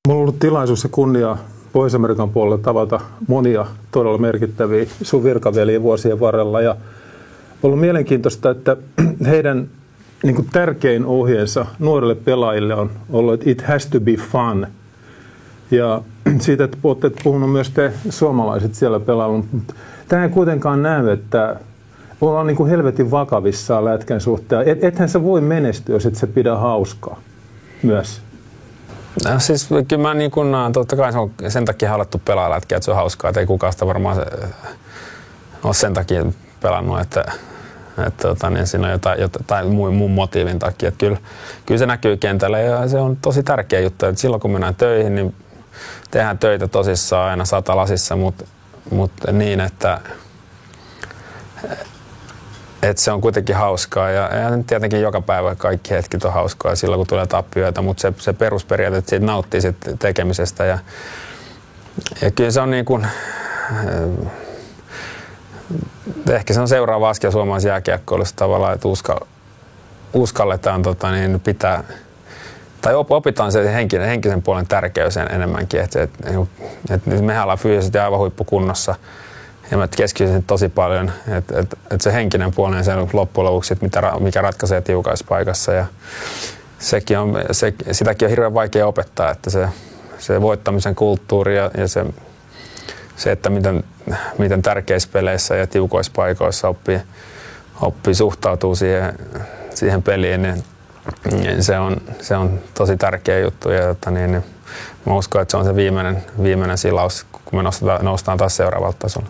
Mulla on ollut tilaisuus ja kunnia Pohjois-Amerikan puolella tavata monia todella merkittäviä sun virkaveliä vuosien varrella. Ja on ollut mielenkiintoista, että heidän niin kuin tärkein ohjeensa nuorille pelaajille on ollut, että it has to be fun. Ja siitä, että olette puhunut myös te suomalaiset siellä pelaamaan. Tämä ei kuitenkaan näy, että ollaan niin kuin helvetin vakavissaan lätkän suhteen. Ethän sä voi menestyä, jos et sä pidä hauskaa myös. No siis kyllä mä niin kuin, totta kai se on sen takia haluttu pelaa lätkää, että se on hauskaa. Että ei kukaan sitä varmaan ole sen takia pelannut, että niin siinä on jotain muun motiivin takia. Että kyllä se näkyy kentällä ja se on tosi tärkeä juttu. Että silloin kun mennään töihin, niin tehdään töitä tosissaan aina satalasissa, mutta niin, että se on kuitenkin hauskaa ja tietenkin joka päivä kaikki hetket on hauskaa silloin, kun tulee tappioita, mutta se perusperiaate, että siitä nauttii siitä tekemisestä ja kyllä se on niin kuin, ehkä se on seuraava askel suomalaisen jääkiekkoilussa tavallaan, että uskalletaan pitää tai opitaan se henkisen puolen tärkeys enemmänkin, että mehän ollaan fyysisesti aivan huippukunnossa ja mä keskityn tosi paljon, että se henkinen puoli on se loppujen lopuksi, mikä ratkaisee tiukassa paikassa ja sitäkin on hirveän vaikea opettaa, että se voittamisen kulttuuri ja se että miten tärkeissä peleissä ja tiukoissa paikoissa oppii suhtautuu siihen peliin, niin se on tosi tärkeä juttu ja mä uskon, että se on se viimeinen silaus, kun me noustaan taas seuraavalle tasolle.